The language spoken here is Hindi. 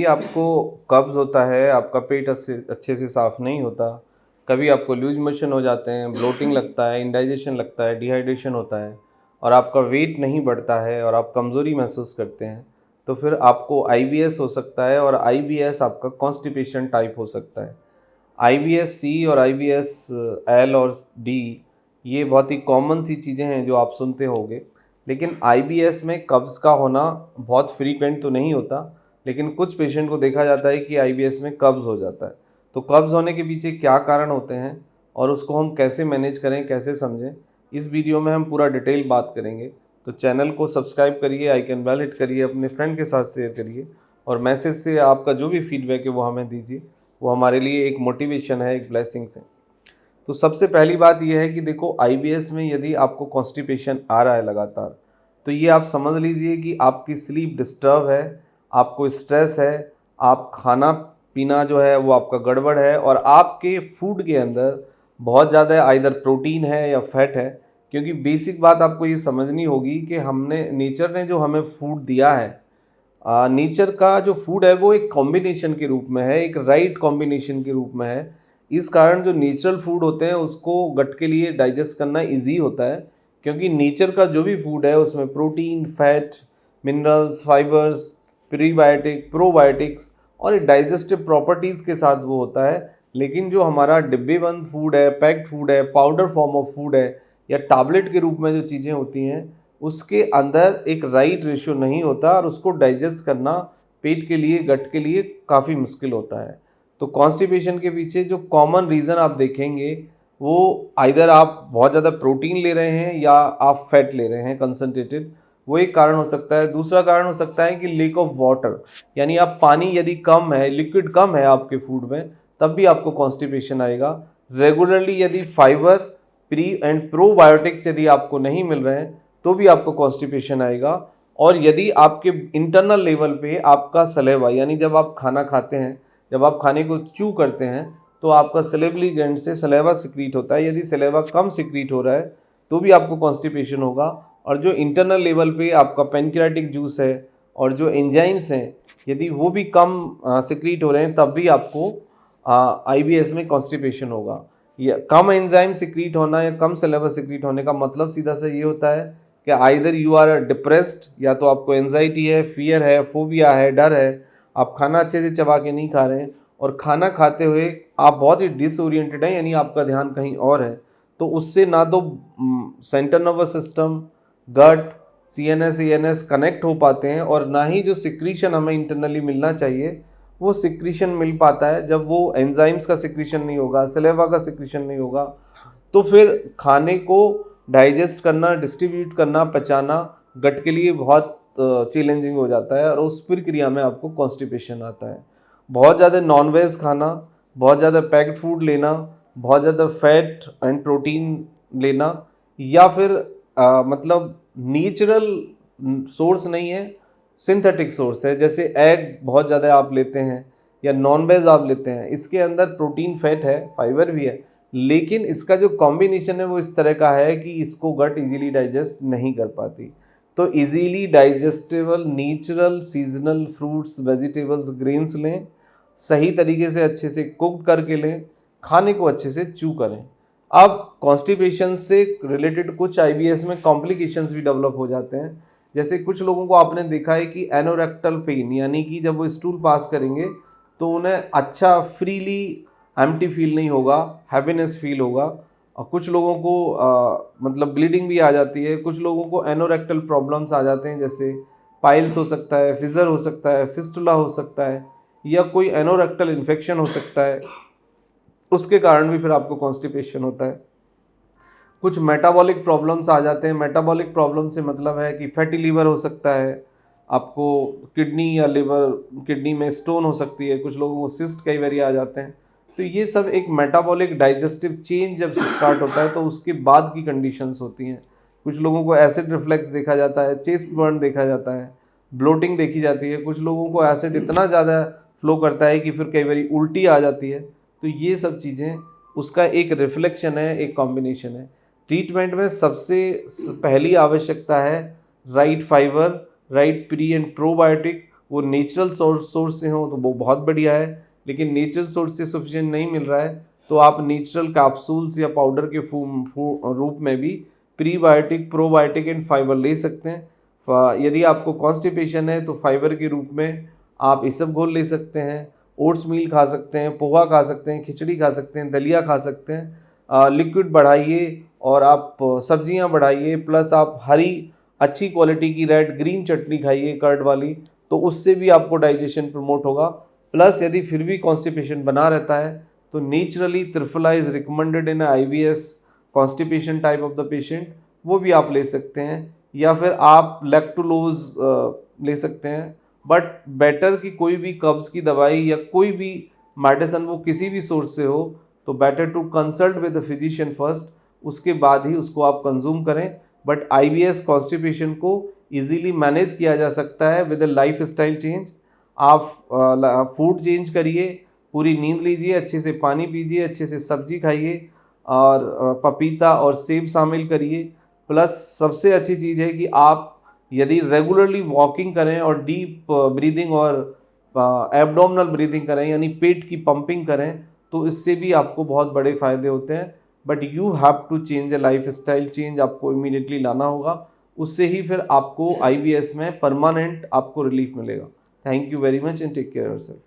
आपको कब्ज़ होता है, आपका पेट अच्छे से साफ़ नहीं होता, कभी आपको लूज मोशन हो जाते हैं, ब्लोटिंग लगता है, इंडाइजेशन लगता है, डिहाइड्रेशन होता है और आपका वेट नहीं बढ़ता है और आप कमज़ोरी महसूस करते हैं, तो फिर आपको आईबीएस हो सकता है और आईबीएस आपका कॉन्स्टिपेशन टाइप हो सकता है। आईबीएस सी और आईबीएस एल और डी ये बहुत ही कॉमन सी चीज़ें हैं जो आप सुनते होंगे। लेकिन आईबीएस में कब्ज़ का होना बहुत फ्रीक्वेंट तो नहीं होता, लेकिन कुछ पेशेंट को देखा जाता है कि आईबीएस में कब्ज़ हो जाता है। तो कब्ज़ होने के पीछे क्या कारण होते हैं और उसको हम कैसे मैनेज करें, कैसे समझें, इस वीडियो में हम पूरा डिटेल बात करेंगे। तो चैनल को सब्सक्राइब करिए, आइकन बेल हिट करिए, अपने फ्रेंड के साथ शेयर करिए और मैसेज से आपका जो भी फीडबैक है वो हमें दीजिए। वो हमारे लिए एक मोटिवेशन है, एक ब्लेसिंग्स है। तो सबसे पहली बात यह है कि देखो, आईबीएस में यदि आपको कॉन्स्टिपेशन आ रहा है लगातार, तो ये आप समझ लीजिए कि आपकी स्लीप डिस्टर्ब है, आपको स्ट्रेस है, आप खाना पीना जो है वो आपका गड़बड़ है और आपके फूड के अंदर बहुत ज़्यादा आइदर प्रोटीन है या फैट है। क्योंकि बेसिक बात आपको ये समझनी होगी कि हमने नेचर ने जो हमें फूड दिया है, नेचर का जो फूड है वो एक कॉम्बिनेशन के रूप में है, एक राइट कॉम्बिनेशन के रूप में है। इस कारण जो नेचुरल फूड होते हैं उसको गट के लिए डाइजेस्ट करना इजी होता है, क्योंकि नेचर का जो भी फूड है उसमें protein, fat, minerals, fibres, prebiotic, probiotics और डाइजेस्टिव प्रॉपर्टीज़ के साथ वो होता है। लेकिन जो हमारा डिब्बे बंद फूड है, पैक्ड फूड है, पाउडर फॉर्म ऑफ फूड है या टैबलेट के रूप में जो चीज़ें होती हैं, उसके अंदर एक राइट रेशियो नहीं होता और उसको डाइजेस्ट करना पेट के लिए, गट के लिए काफ़ी मुश्किल होता है। तो कॉन्स्टिपेशन के पीछे जो कॉमन रीज़न आप देखेंगे वो आइदर आप बहुत ज़्यादा प्रोटीन ले रहे हैं या आप फैट ले रहे हैं कंसनट्रेटेड, वो एक कारण हो सकता है। दूसरा कारण हो सकता है कि लेक ऑफ वाटर, यानी आप पानी यदि कम है, लिक्विड कम है आपके फूड में, तब भी आपको कॉन्स्टिपेशन आएगा। रेगुलरली यदि फाइबर, प्री एंड प्रोबायोटिक्स यदि आपको नहीं मिल रहे हैं तो भी आपको कॉन्स्टिपेशन आएगा। और यदि आपके इंटरनल लेवल पे आपका सलेवा, यानी जब आप खाना खाते हैं, जब आप खाने को च्यू करते हैं तो आपका सलेवरी ग्लैंड से सलेवा सिक्रीट होता है, यदि सलेवा कम सिक्रीट हो रहा है तो भी आपको कॉन्स्टिपेशन होगा। और जो इंटरनल लेवल पे आपका पेनक्रियाटिक जूस है और जो एंजाइम्स हैं, यदि वो भी कम सिक्रीट हो रहे हैं तब भी आपको आईबीएस में कॉन्स्टिपेशन होगा। या कम एंजाइम सिक्रीट होना या कम सलेवा सिक्रीट होने का मतलब सीधा सा ये होता है कि आइदर यू आर डिप्रेस्ड, या तो आपको एंजाइटी है, फियर है, फोबिया है, डर है, आप खाना अच्छे से चबा के नहीं खा रहे हैं और खाना खाते हुए आप बहुत ही डिसओरिएंटेड हैं, यानी आपका ध्यान कहीं और है। तो उससे ना तो सेंट्रल नर्वस सिस्टम, गट, सीएनएस, ईएनएस कनेक्ट हो पाते हैं और ना ही जो सिक्रीशन हमें इंटरनली मिलना चाहिए वो सिक्रीशन मिल पाता है। जब वो एंजाइम्स का सिक्रीशन नहीं होगा, सलेवा का सिक्रीशन नहीं होगा, तो फिर खाने को डाइजेस्ट करना, डिस्ट्रीब्यूट करना, पचाना गट के लिए बहुत चैलेंजिंग हो जाता है और उस प्रक्रिया में आपको कॉन्स्टिपेशन आता है। बहुत ज़्यादा नॉनवेज खाना, बहुत ज़्यादा पैक्ड फूड लेना, बहुत ज़्यादा फैट एंड प्रोटीन लेना, या फिर मतलब नेचुरल सोर्स नहीं है, सिंथेटिक सोर्स है, जैसे एग बहुत ज़्यादा आप लेते हैं या नॉनवेज आप लेते हैं, इसके अंदर प्रोटीन, फैट है, फाइबर भी है, लेकिन इसका जो कॉम्बिनेशन है वो इस तरह का है कि इसको गट इजीली डाइजेस्ट नहीं कर पाती। तो easily digestible natural seasonal fruits, vegetables, grains लें, सही तरीके से अच्छे से कुक करके लें, खाने को अच्छे से च्यू करें। अब कॉन्स्टिपेशन से रिलेटेड कुछ आईबीएस में कॉम्प्लिकेशंस भी डेवलप हो जाते हैं। जैसे कुछ लोगों को आपने देखा है कि एनोरेक्टल पेन, यानी कि जब वो स्टूल पास करेंगे तो उन्हें अच्छा फ्रीली एम्प्टी फील नहीं होगा, हैप्पीनेस फील होगा। और कुछ लोगों को मतलब ब्लीडिंग भी आ जाती है, कुछ लोगों को एनोरेक्टल प्रॉब्लम्स आ जाते हैं, जैसे पाइल्स हो सकता है, फिजर हो सकता है, फिस्टुला हो सकता है, या कोई एनोरेक्टल इन्फेक्शन हो सकता है, उसके कारण भी फिर आपको कॉन्स्टिपेशन होता है। कुछ मेटाबॉलिक प्रॉब्लम्स आ जाते हैं। मेटाबॉलिक प्रॉब्लम से मतलब है कि फैटी लीवर हो सकता है, आपको किडनी या लिवर, किडनी में स्टोन हो सकती है, कुछ लोगों को सिस्ट कई बार आ जाते हैं। तो ये सब एक मेटाबॉलिक डाइजेस्टिव चेंज जब स्टार्ट होता है तो उसके बाद की कंडीशंस होती हैं। कुछ लोगों को एसिड रिफ्लेक्स देखा जाता है, चेस्ट बर्न देखा जाता है, ब्लोटिंग देखी जाती है, कुछ लोगों को एसिड इतना ज़्यादा फ्लो करता है कि फिर कई बार उल्टी आ जाती है। तो ये सब चीज़ें उसका एक रिफ्लेक्शन है, एक कॉम्बिनेशन है। ट्रीटमेंट में सबसे पहली आवश्यकता है right fibre, right pre and probiotic वो नेचुरल सोर्स से हो तो वो बहुत बढ़िया है, लेकिन नेचुरल सोर्स से सफिशिएंट नहीं मिल रहा है तो आप नेचुरल कैप्सूल्स या पाउडर के रूप में भी प्रीबायोटिक, प्रोबायोटिक एंड फाइबर ले सकते हैं। यदि आपको कॉन्स्टिपेशन है तो फाइबर के रूप में आप इसबगोल ले सकते हैं, ओट्स मील खा सकते हैं, पोहा खा सकते हैं, खिचड़ी खा सकते हैं, दलिया खा सकते हैं। लिक्विड बढ़ाइए और आप सब्जियां बढ़ाइए, प्लस आप हरी अच्छी क्वालिटी की रेड ग्रीन चटनी खाइए कर्ड वाली, तो उससे भी आपको डाइजेशन प्रमोट होगा। प्लस यदि फिर भी कॉन्स्टिपेशन बना रहता है तो naturally triphala is recommended in IBS constipation type of the patient, वो भी आप ले सकते हैं। या फिर आप लैक्टुलोज ले सकते हैं। बट बेटर कि कोई भी कब्ज़ की दवाई या कोई भी मेडिसिन वो किसी भी सोर्स से हो तो better to consult with the physician first, उसके बाद ही उसको आप कंज्यूम करें। बट IBS कॉन्स्टिपेशन को इजीली मैनेज किया जा सकता है with a lifestyle change. आप फूड चेंज करिए, पूरी नींद लीजिए, अच्छे से पानी पीजिए, अच्छे से सब्जी खाइए और पपीता और सेब शामिल करिए। प्लस सबसे अच्छी चीज़ है कि आप यदि रेगुलरली वॉकिंग करें और डीप ब्रीदिंग और एब्डोमिनल ब्रीदिंग करें, यानी पेट की पंपिंग करें, तो इससे भी आपको बहुत बड़े फायदे होते हैं। But you have to change a lifestyle change, आपको इमीडिएटली लाना होगा, उससे ही फिर आपको IBS में परमानेंट आपको रिलीफ मिलेगा। Thank you very much and take care yourself.